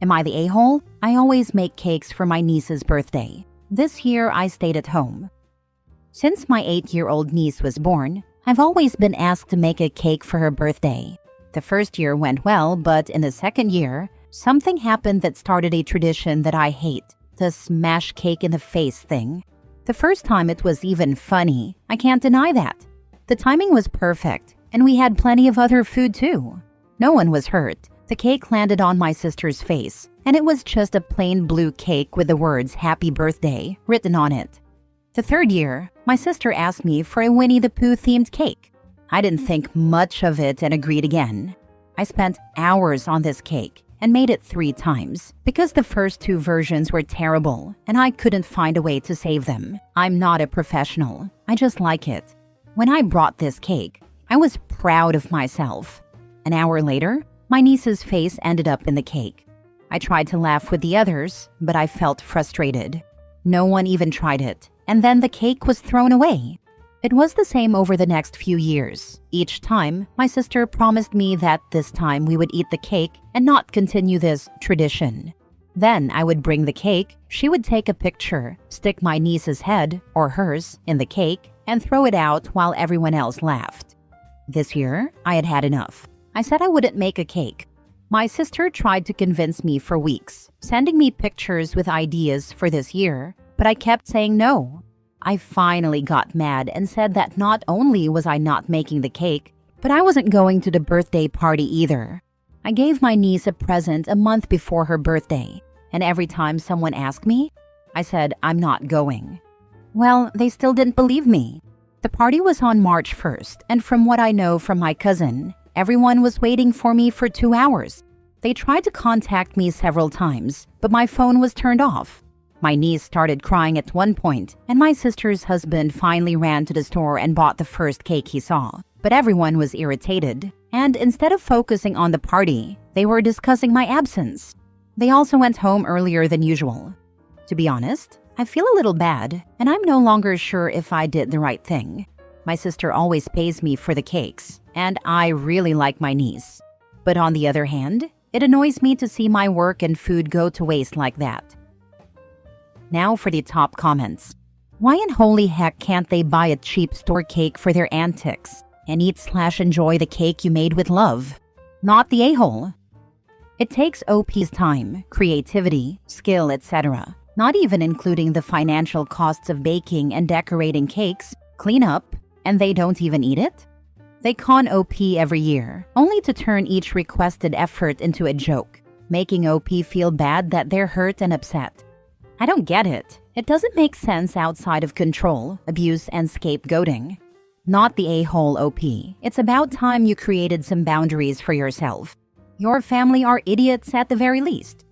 Am I the a-hole? I always make cakes for my niece's birthday. This year, I stayed at home. Since my 8-year-old niece was born, I've always been asked to make a cake for her birthday. The first year went well, but in the second year, something happened that started a tradition that I hate, the smash cake in the face thing. The first time it was even funny, I can't deny that. The timing was perfect, and we had plenty of other food too. No one was hurt. The cake landed on my sister's face, and it was just a plain blue cake with the words "Happy Birthday" written on it. The third year, my sister asked me for a Winnie the Pooh themed cake. I didn't think much of it and agreed again. I spent hours on this cake and made it 3 times because the first 2 versions were terrible and I couldn't find a way to save them. I'm not a professional. I just like it. When I brought this cake, I was proud of myself. An hour later, my niece's face ended up in the cake. I tried to laugh with the others, but I felt frustrated. No one even tried it, and then the cake was thrown away. It was the same over the next few years. Each time, my sister promised me that this time we would eat the cake and not continue this tradition. Then I would bring the cake, she would take a picture, stick my niece's head, or hers, in the cake, and throw it out while everyone else laughed. This year, I had had enough. I said I wouldn't make a cake. My sister tried to convince me for weeks, sending me pictures with ideas for this year, but I kept saying no. I finally got mad and said that not only was I not making the cake, but I wasn't going to the birthday party either. I gave my niece a present a month before her birthday, and every time someone asked me, I said I'm not going. Well, they still didn't believe me. The party was on March 1st, and from what I know from my cousin, everyone was waiting for me for 2 hours. They tried to contact me several times, but my phone was turned off. My niece started crying at one point, and my sister's husband finally ran to the store and bought the first cake he saw. But everyone was irritated, and instead of focusing on the party, they were discussing my absence. They also went home earlier than usual. To be honest, I feel a little bad, and I'm no longer sure if I did the right thing. My sister always pays me for the cakes, and I really like my niece. But on the other hand, it annoys me to see my work and food go to waste like that. Now for the top comments. Why in holy heck can't they buy a cheap store cake for their antics and eat/enjoy the cake you made with love? Not the a-hole. It takes OP's time, creativity, skill, etc., not even including the financial costs of baking and decorating cakes, clean up, and they don't even eat it? They con OP every year, only to turn each requested effort into a joke, making OP feel bad that they're hurt and upset. I don't get it. It doesn't make sense outside of control, abuse, and scapegoating. Not the a-hole OP. It's about time you created some boundaries for yourself. Your family are idiots at the very least.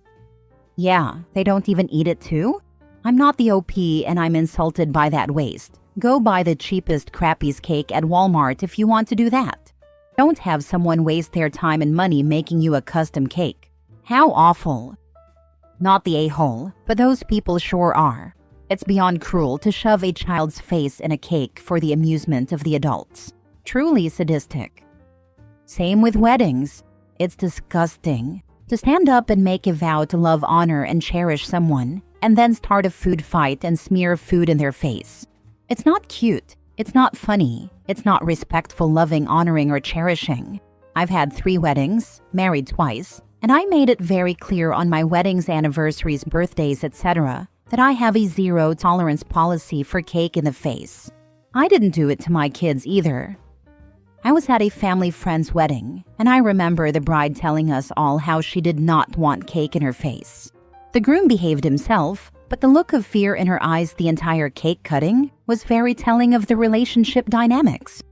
Yeah, they don't even eat it too? I'm not the OP and I'm insulted by that waste. Go buy the cheapest crappies cake at Walmart if you want to do that. Don't have someone waste their time and money making you a custom cake. How awful. Not the a-hole, but those people sure are. It's beyond cruel to shove a child's face in a cake for the amusement of the adults. Truly sadistic. Same with weddings. It's disgusting. To stand up and make a vow to love, honor, and cherish someone, and then start a food fight and smear food in their face. It's not cute. It's not funny. It's not respectful, loving, honoring, or cherishing. I've had 3 weddings, married twice, and I made it very clear on my weddings, anniversaries, birthdays, etc. that I have a zero-tolerance policy for cake in the face. I didn't do it to my kids either. I was at a family friend's wedding, and I remember the bride telling us all how she did not want cake in her face. The groom behaved himself, but the look of fear in her eyes the entire cake cutting was very telling of the relationship dynamics.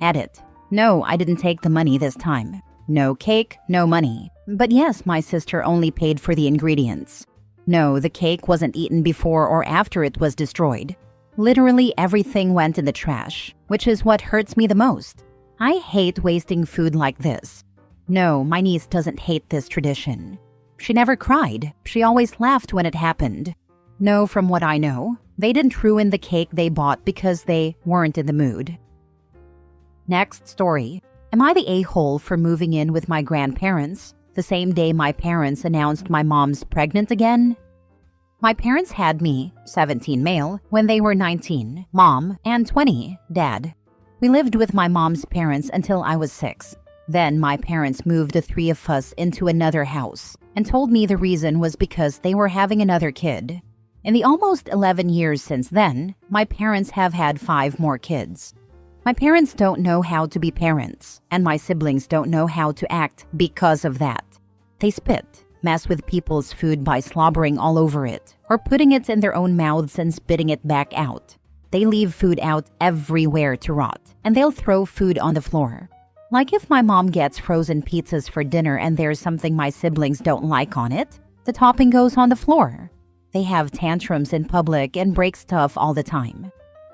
Edit. No, I didn't take the money this time. No cake, no money. But yes, my sister only paid for the ingredients. No, the cake wasn't eaten before or after it was destroyed. Literally everything went in the trash, which is what hurts me the most. I hate wasting food like this. No, my niece doesn't hate this tradition. She never cried. She always laughed when it happened. No, from what I know, they didn't ruin the cake they bought because they weren't in the mood. Next story. Am I the a-hole for moving in with my grandparents? the same day my parents announced my mom's pregnant again. My parents had me, 17 male, when they were 19, mom, and 20, dad. We lived with my mom's parents until I was 6. Then my parents moved the 3 of us into another house and told me the reason was because they were having another kid. In the almost 11 years since then, my parents have had 5 more kids. My parents don't know how to be parents, and my siblings don't know how to act because of that. They spit, mess with people's food by slobbering all over it, or putting it in their own mouths and spitting it back out. They leave food out everywhere to rot, and they'll throw food on the floor. Like if my mom gets frozen pizzas for dinner and there's something my siblings don't like on it, the topping goes on the floor. They have tantrums in public and break stuff all the time.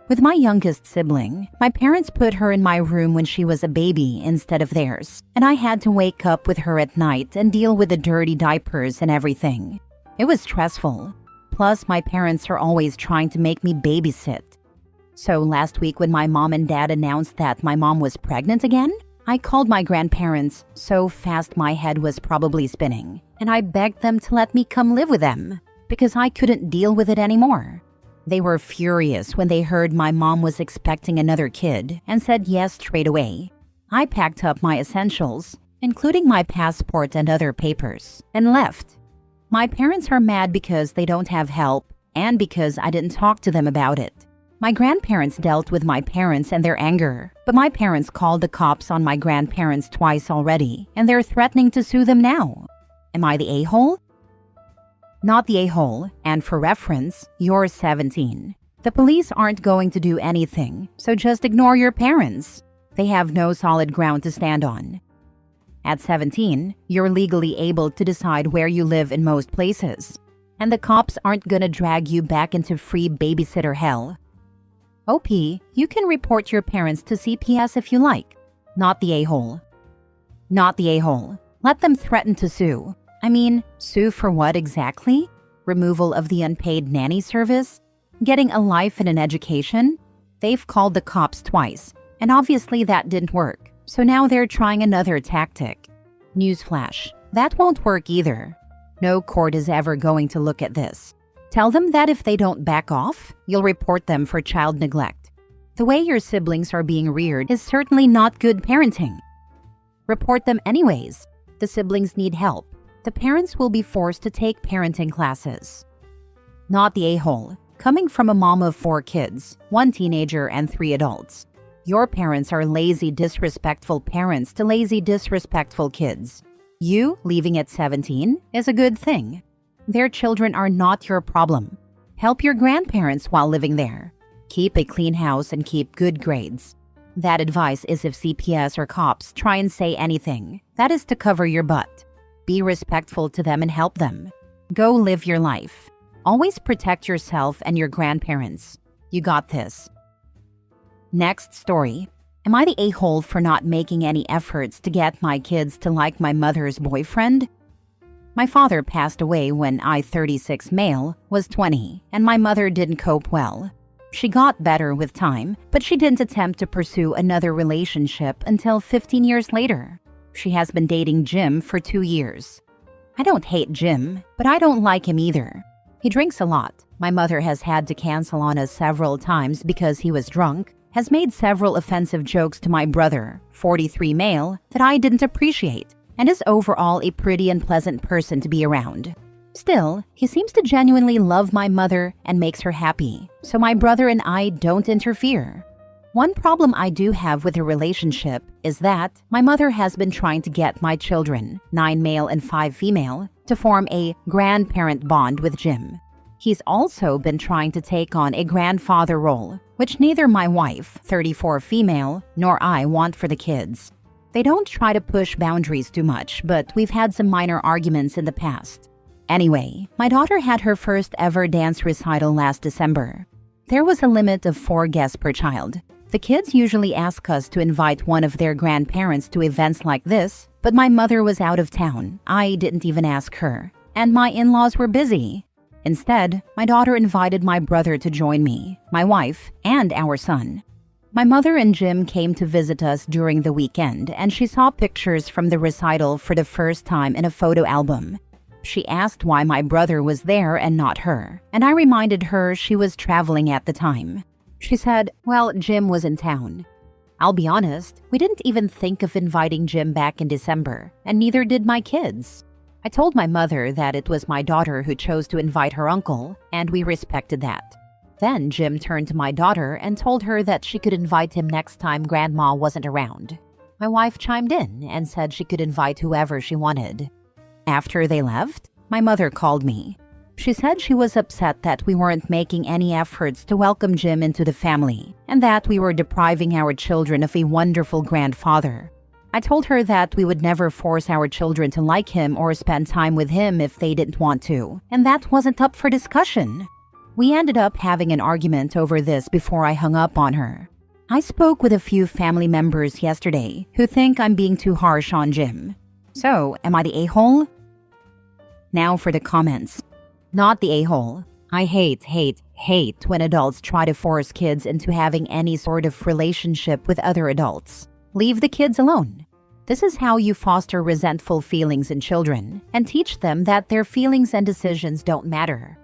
With my youngest sibling, my parents put her in my room when she was a baby instead of theirs, and I had to wake up with her at night and deal with the dirty diapers and everything. It was stressful. Plus, my parents are always trying to make me babysit. So last week when my mom and dad announced that my mom was pregnant again, I called my grandparents so fast my head was probably spinning, and I begged them to let me come live with them because I couldn't deal with it anymore. They were furious when they heard my mom was expecting another kid and said yes straight away. I packed up my essentials, including my passport and other papers, and left. My parents are mad because they don't have help and because I didn't talk to them about it. My grandparents dealt with my parents and their anger, but my parents called the cops on my grandparents twice already, and they're threatening to sue them now. Am I the a-hole? Not the a-hole, and for reference, you're 17. The police aren't going to do anything, so just ignore your parents. They have no solid ground to stand on. At 17, you're legally able to decide where you live in most places, and the cops aren't gonna drag you back into free babysitter hell. OP, you can report your parents to CPS if you like. Not the a-hole. Not the a-hole. Let them threaten to sue. I mean, sue for what exactly? Removal of the unpaid nanny service? Getting a life and an education? They've called the cops twice, and obviously that didn't work, so now they're trying another tactic. Newsflash, that won't work either. No court is ever going to look at this. Tell them that if they don't back off, you'll report them for child neglect. The way your siblings are being reared is certainly not good parenting. Report them anyways. The siblings need help. The parents will be forced to take parenting classes. Not the a-hole. Coming from a mom of 4 kids, 1 teenager and 3 adults. Your parents are lazy, disrespectful parents to lazy, disrespectful kids. You leaving at 17 is a good thing. Their children are not your problem. Help your grandparents while living there. Keep a clean house and keep good grades. That advice is if CPS or cops try and say anything. That is to cover your butt. Be respectful to them and help them. Go live your life. Always protect yourself and your grandparents. You got this. Next story. Am I the a-hole for not making any efforts to get my kids to like my mother's boyfriend? My father passed away when I, 36 male, was 20, and my mother didn't cope well. She got better with time, but she didn't attempt to pursue another relationship until 15 years later. She has been dating Jim for 2 years. I don't hate Jim, but I don't like him either. He drinks a lot. My mother has had to cancel on us several times because he was drunk, has made several offensive jokes to my brother, 43 male, that I didn't appreciate, and is overall a pretty and pleasant person to be around. Still, he seems to genuinely love my mother and makes her happy, so my brother and I don't interfere. One problem I do have with the relationship is that my mother has been trying to get my children, 9 male and 5 female, to form a grandparent bond with Jim. He's also been trying to take on a grandfather role, which neither my wife, 34 female, nor I want for the kids. They don't try to push boundaries too much, but we've had some minor arguments in the past. Anyway, my daughter had her first ever dance recital last December. There was a limit of 4 guests per child. The kids usually ask us to invite one of their grandparents to events like this, but my mother was out of town. I didn't even ask her, and my in-laws were busy. Instead, my daughter invited my brother to join me, my wife, and our son. My mother and Jim came to visit us during the weekend, and she saw pictures from the recital for the first time in a photo album. She asked why my brother was there and not her, and I reminded her she was traveling at the time. She said, well, Jim was in town. I'll be honest, we didn't even think of inviting Jim back in December, and neither did my kids. I told my mother that it was my daughter who chose to invite her uncle, and we respected that. Then Jim turned to my daughter and told her that she could invite him next time Grandma wasn't around. My wife chimed in and said she could invite whoever she wanted. After they left, my mother called me. She said she was upset that we weren't making any efforts to welcome Jim into the family, and that we were depriving our children of a wonderful grandfather. I told her that we would never force our children to like him or spend time with him if they didn't want to, and that wasn't up for discussion. We ended up having an argument over this before I hung up on her. I spoke with a few family members yesterday who think I'm being too harsh on Jim. So, am I the a-hole? Now for the comments. Not the a-hole. I hate when adults try to force kids into having any sort of relationship with other adults. Leave the kids alone. This is how you foster resentful feelings in children and teach them that their feelings and decisions don't matter.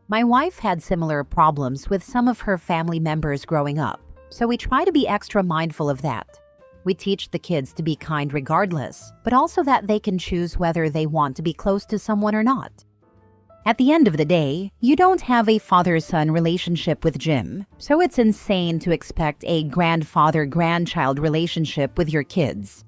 My wife had similar problems with some of her family members growing up, so we try to be extra mindful of that. We teach the kids to be kind regardless, but also that they can choose whether they want to be close to someone or not. At the end of the day, you don't have a father-son relationship with Jim, so it's insane to expect a grandfather-grandchild relationship with your kids.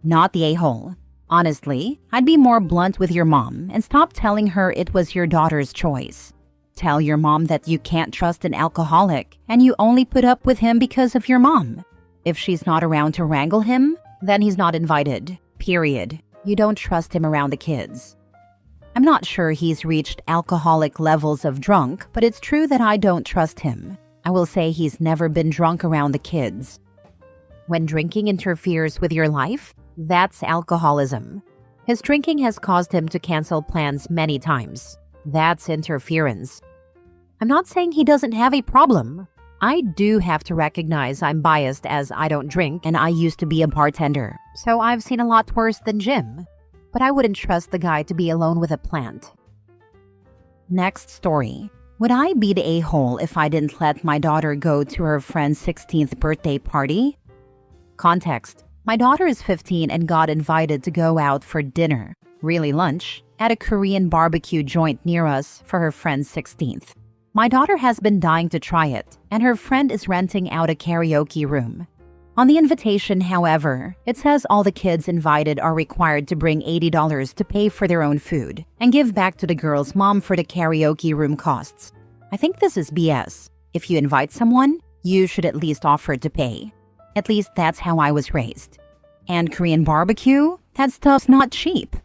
Not the a-hole. Honestly, I'd be more blunt with your mom and stop telling her it was your daughter's choice. Tell your mom that you can't trust an alcoholic and you only put up with him because of your mom. If she's not around to wrangle him, then he's not invited. Period. You don't trust him around the kids. I'm not sure he's reached alcoholic levels of drunk, but it's true that I don't trust him. I will say he's never been drunk around the kids. When drinking interferes with your life, that's alcoholism. His drinking has caused him to cancel plans many times. That's interference. I'm not saying he doesn't have a problem. I do have to recognize I'm biased as I don't drink and I used to be a bartender, so I've seen a lot worse than Jim. But I wouldn't trust the guy to be alone with a plant. Next story. Would I be the a-hole if I didn't let my daughter go to her friend's 16th birthday party? Context. My daughter is 15 and got invited to go out for dinner, really lunch, at a Korean barbecue joint near us for her friend's 16th. My daughter has been dying to try it, and her friend is renting out a karaoke room. On the invitation, however, it says all the kids invited are required to bring $80 to pay for their own food and give back to the girl's mom for the karaoke room costs. I think this is BS. If you invite someone, you should at least offer to pay. At least that's how I was raised. And Korean barbecue? That stuff's not cheap.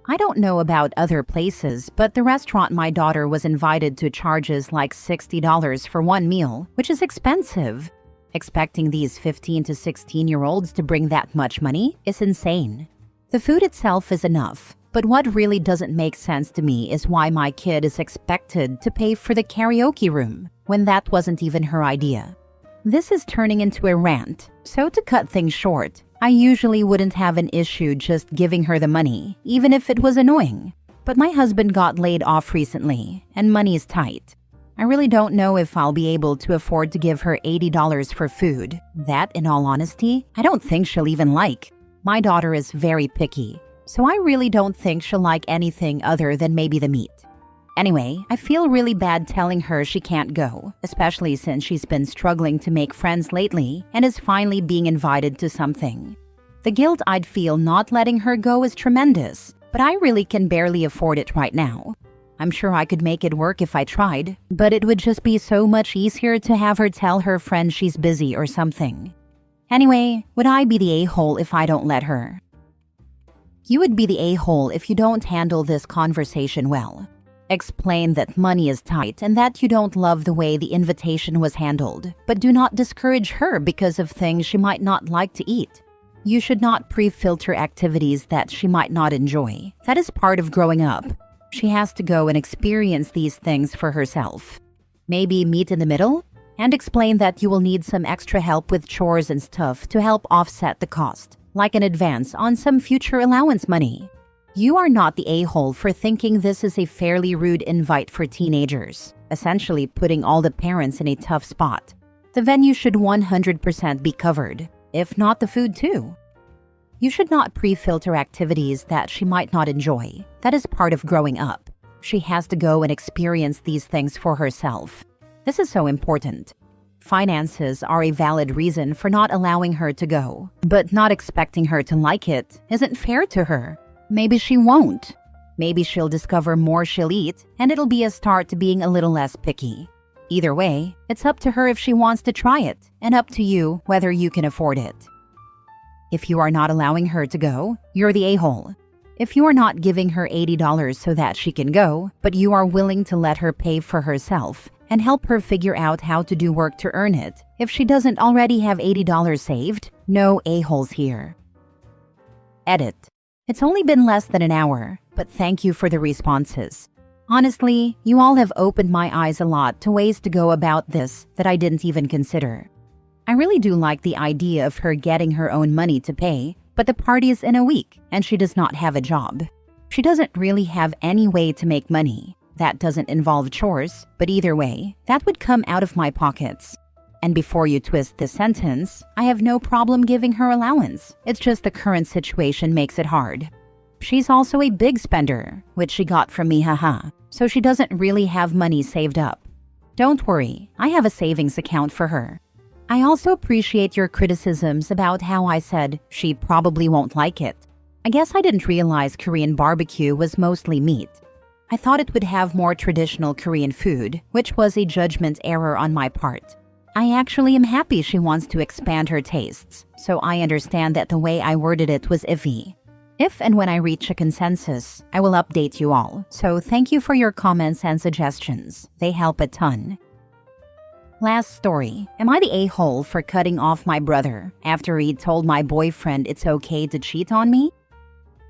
I don't know about other places, but the restaurant my daughter was invited to charges like $60 for one meal, which is expensive. Expecting these 15 to 16-year-olds to bring that much money is insane. The food itself is enough, but what really doesn't make sense to me is why my kid is expected to pay for the karaoke room when that wasn't even her idea. This is turning into a rant, so to cut things short, I usually wouldn't have an issue just giving her the money, even if it was annoying. But my husband got laid off recently, and money is tight. I really don't know if I'll be able to afford to give her $80 for food. That, in all honesty, I don't think she'll even like. My daughter is very picky, so I really don't think she'll like anything other than maybe the meat. Anyway, I feel really bad telling her she can't go, especially since she's been struggling to make friends lately and is finally being invited to something. The guilt I'd feel not letting her go is tremendous, but I really can barely afford it right now. I'm sure I could make it work if I tried, but it would just be so much easier to have her tell her friend she's busy or something. Anyway, would I be the a-hole if I don't let her? You would be the a-hole if you don't handle this conversation well. Explain that money is tight and that you don't love the way the invitation was handled, but do not discourage her because of things she might not like to eat. You should not pre-filter activities that she might not enjoy. That is part of growing up. She has to go and experience these things for herself. Maybe meet in the middle? and explain that you will need some extra help with chores and stuff to help offset the cost, like an advance on some future allowance money. You are not the a-hole for thinking this is a fairly rude invite for teenagers, essentially putting all the parents in a tough spot. The venue should 100% be covered, if not the food too. You should not pre-filter activities that she might not enjoy. That is part of growing up. She has to go and experience these things for herself. This is so important. Finances are a valid reason for not allowing her to go, but not expecting her to like it isn't fair to her. Maybe she won't. Maybe she'll discover more she'll eat, and it'll be a start to being a little less picky. Either way, it's up to her if she wants to try it, and up to you whether you can afford it. If you are not allowing her to go, you're the a-hole. If you are not giving her $80 so that she can go, but you are willing to let her pay for herself and help her figure out how to do work to earn it, if she doesn't already have $80 saved, no a-holes here. Edit. It's only been less than an hour, but thank you for the responses. Honestly, you all have opened my eyes a lot to ways to go about this that I didn't even consider. I really do like the idea of her getting her own money to pay, but the party is in a week and she does not have a job. She doesn't really have any way to make money. That doesn't involve chores, but either way, that would come out of my pockets. And before you twist this sentence, I have no problem giving her allowance. It's just the current situation makes it hard. She's also a big spender, which she got from me, haha, so she doesn't really have money saved up. Don't worry, I have a savings account for her. I also appreciate your criticisms about how I said she probably won't like it. I guess I didn't realize Korean barbecue was mostly meat. I thought it would have more traditional Korean food, which was a judgment error on my part. I actually am happy she wants to expand her tastes, so I understand that the way I worded it was iffy. If and when I reach a consensus, I will update you all, so thank you for your comments and suggestions. They help a ton. Last story. Am I the a-hole for cutting off my brother after he told my boyfriend it's okay to cheat on me?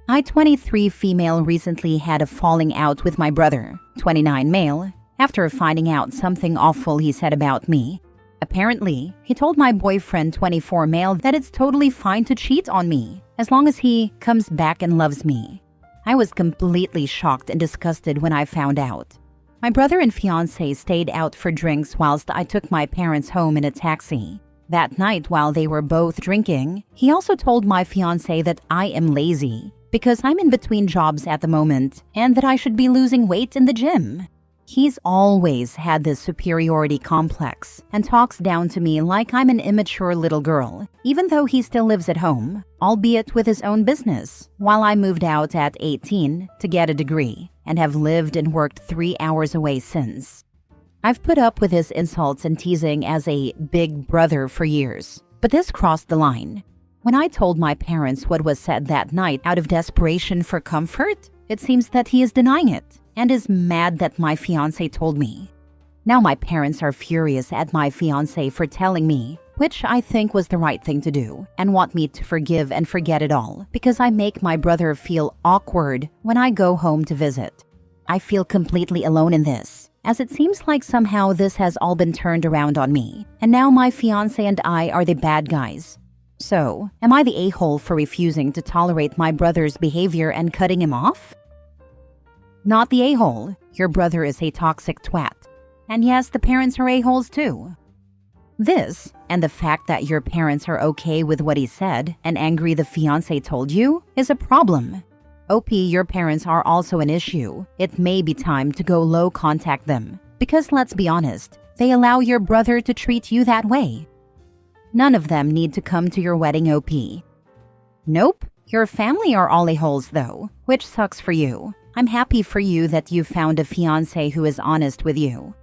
I, 23 female, recently had a falling out with my brother, 29 male, after finding out something awful he said about me. Apparently, he told my boyfriend, 24 male, that it's totally fine to cheat on me, as long as he comes back and loves me. I was completely shocked and disgusted when I found out. My brother and fiancé stayed out for drinks whilst I took my parents home in a taxi. That night, while they were both drinking, he also told my fiancé that I am lazy because I'm in between jobs at the moment and that I should be losing weight in the gym. He's always had this superiority complex and talks down to me like I'm an immature little girl, even though he still lives at home, albeit with his own business, while I moved out at 18 to get a degree and have lived and worked 3 hours away since. I've put up with his insults and teasing as a big brother for years, but this crossed the line. When I told my parents what was said that night out of desperation for comfort, it seems that he is denying it and is mad that my fiancé told me. Now my parents are furious at my fiancé for telling me, which I think was the right thing to do, and want me to forgive and forget it all because I make my brother feel awkward when I go home to visit. I feel completely alone in this, as it seems like somehow this has all been turned around on me, and now my fiancé and I are the bad guys. So, am I the a-hole for refusing to tolerate my brother's behavior and cutting him off? Not the a-hole. Your brother is a toxic twat. And yes, the parents are a-holes too. This, and the fact that your parents are okay with what he said and angry the fiancé told you, is a problem. OP, your parents are also an issue. It may be time to go low contact them. Because let's be honest, they allow your brother to treat you that way. None of them need to come to your wedding, OP. Nope, your family are all a-holes though, which sucks for you. I'm happy for you that you found a fiancé who is honest with you.